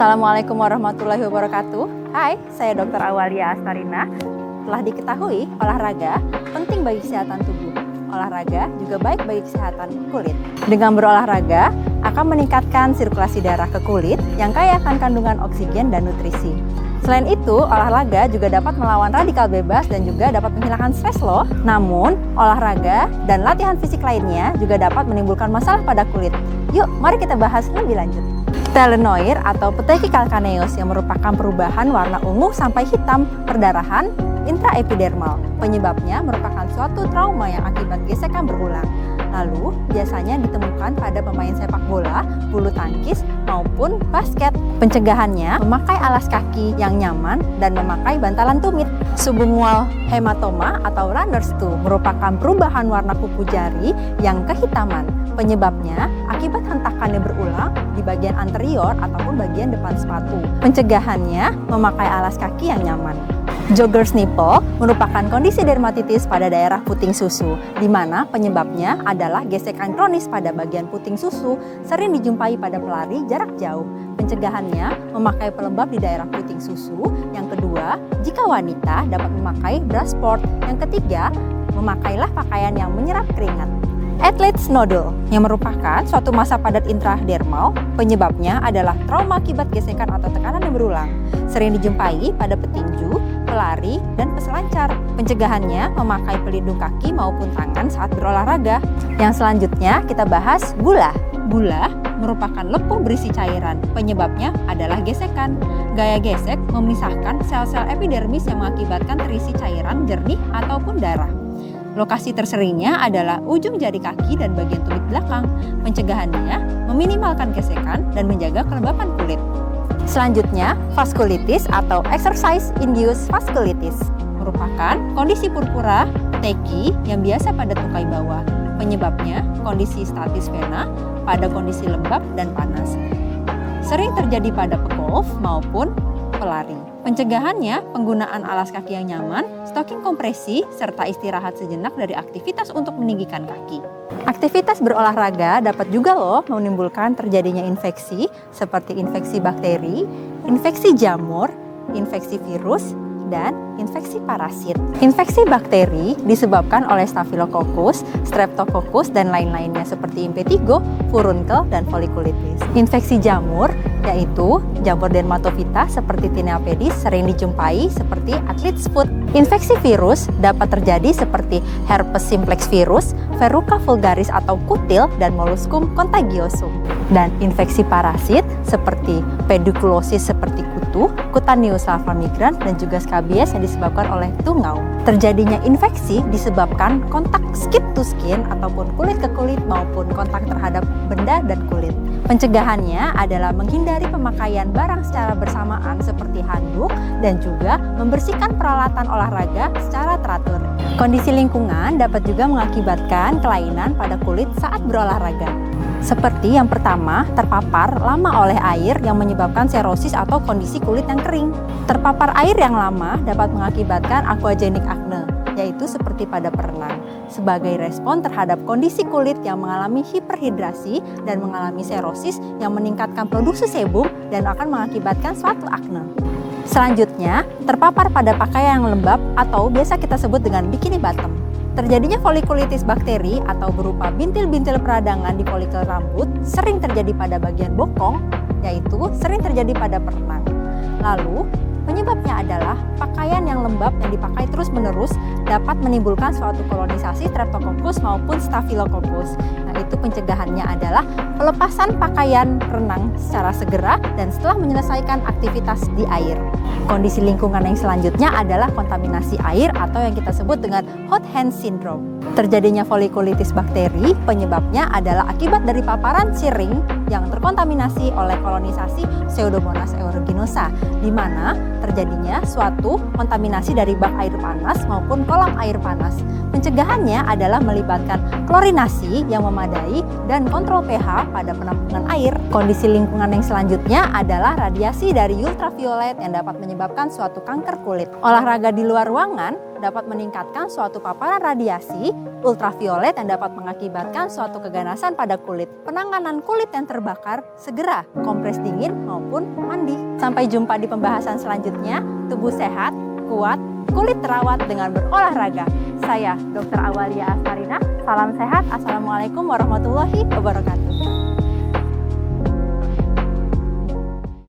Assalamualaikum warahmatullahi wabarakatuh. Hai, saya Dr. Awalia Astarina. Telah diketahui olahraga penting bagi kesehatan tubuh. Olahraga juga baik bagi kesehatan kulit. Dengan berolahraga akan meningkatkan sirkulasi darah ke kulit yang kaya akan kandungan oksigen dan nutrisi. Selain itu, olahraga juga dapat melawan radikal bebas dan juga dapat menghilangkan stres loh. Namun, olahraga dan latihan fisik lainnya juga dapat menimbulkan masalah pada kulit. Yuk, mari kita bahas lebih lanjut. Telenoir atau petechi calcaneus yang merupakan perubahan warna ungu sampai hitam perdarahan intraepidermal. Penyebabnya merupakan suatu trauma yang akibat gesekan berulang. Lalu, biasanya ditemukan pada pemain sepak bola, bulu tangkis, maupun basket. Pencegahannya, memakai alas kaki yang nyaman dan memakai bantalan tumit. Subungual hematoma atau runners 2 merupakan perubahan warna kuku jari yang kehitaman. Penyebabnya akibat hentakannya berulang di bagian anterior ataupun bagian depan sepatu. Pencegahannya, memakai alas kaki yang nyaman. Jogger's nipple merupakan kondisi dermatitis pada daerah puting susu, di mana penyebabnya adalah gesekan kronis pada bagian puting susu, sering dijumpai pada pelari jarak jauh. Pencegahannya, memakai pelembab di daerah puting susu. Yang kedua, jika wanita dapat memakai bra sport. Yang ketiga, memakailah pakaian yang menyerap keringat. Athlete's nodule yang merupakan suatu massa padat intradermal, penyebabnya adalah trauma akibat gesekan atau tekanan yang berulang. Sering dijumpai pada petinju, pelari, dan peselancar. Pencegahannya memakai pelindung kaki maupun tangan saat berolahraga. Yang selanjutnya kita bahas gula. Gula merupakan lepuh berisi cairan. Penyebabnya adalah gesekan. Gaya gesek memisahkan sel-sel epidermis yang mengakibatkan terisi cairan jernih ataupun darah. Lokasi terseringnya adalah ujung jari kaki dan bagian tumit belakang. Pencegahannya meminimalkan gesekan dan menjaga kelembapan kulit. Selanjutnya, vaskulitis atau exercise-induced vasculitis merupakan kondisi purpura petechi yang biasa pada tungkai bawah. Penyebabnya kondisi statis vena pada kondisi lembab dan panas. Sering terjadi pada pegolf maupun pelari. Pencegahannya, penggunaan alas kaki yang nyaman, stocking kompresi, serta istirahat sejenak dari aktivitas untuk meninggikan kaki. Aktivitas berolahraga dapat juga loh menimbulkan terjadinya infeksi seperti infeksi bakteri, infeksi jamur, infeksi virus, dan infeksi parasit. Infeksi bakteri disebabkan oleh Staphylococcus, Streptococcus, dan lain-lainnya seperti impetigo, furunkel, dan folliculitis. Infeksi jamur yaitu jamur dermatofita seperti Tinea pedis sering dijumpai seperti athlete's foot. Infeksi virus dapat terjadi seperti herpes simplex virus, verruca vulgaris atau kutil, dan molluscum contagiosum. Dan infeksi parasit seperti pediculosis seperti kutu, cutaneous larva migran, dan juga scabies yang disebabkan oleh tungau. Terjadinya infeksi disebabkan kontak skin to skin ataupun kulit ke kulit maupun kontak terhadap benda dan kulit. Pencegahannya adalah menghindari pemakaian barang secara bersamaan seperti handuk dan juga membersihkan peralatan olahraga secara teratur. Kondisi lingkungan dapat juga mengakibatkan kelainan pada kulit saat berolahraga. Seperti yang pertama, terpapar lama oleh air yang menyebabkan serosis atau kondisi kulit yang kering. Terpapar air yang lama dapat mengakibatkan aquagenic acne, yaitu seperti pada perenang, sebagai respon terhadap kondisi kulit yang mengalami hiperhidrasi dan mengalami serosis yang meningkatkan produksi sebum dan akan mengakibatkan suatu akne. Selanjutnya, terpapar pada pakaian yang lembab atau biasa kita sebut dengan bikini bottom. Terjadinya folikulitis bakteri atau berupa bintil-bintil peradangan di folikel rambut sering terjadi pada bagian bokong, yaitu sering terjadi pada perenang. Lalu, penyebabnya adalah pakaian yang lembab yang dipakai terus-menerus dapat menimbulkan suatu kolonisasi Streptococcus maupun Staphylococcus. Nah, itu pencegahannya adalah pelepasan pakaian renang secara segera dan setelah menyelesaikan aktivitas di air. Kondisi lingkungan yang selanjutnya adalah kontaminasi air atau yang kita sebut dengan hot hand syndrome. Terjadinya folikulitis bakteri, penyebabnya adalah akibat dari paparan siring yang terkontaminasi oleh kolonisasi Pseudomonas aeruginosa, di mana terjadinya suatu kontaminasi dari bak air panas maupun kolam air panas. Pencegahannya adalah melibatkan klorinasi yang memadai dan kontrol pH pada penampungan air. Kondisi lingkungan yang selanjutnya adalah radiasi dari ultraviolet yang dapat menyebabkan suatu kanker kulit. Olahraga di luar ruangan dapat meningkatkan suatu paparan radiasi ultraviolet yang dapat mengakibatkan suatu keganasan pada kulit. Penanganan kulit yang terbakar segera kompres dingin maupun mandi. Sampai jumpa di pembahasan selanjutnya. Tubuh sehat, kuat, kulit terawat dengan berolahraga. Saya Dr. Awalia Astarina. Salam sehat. Assalamualaikum warahmatullahi wabarakatuh.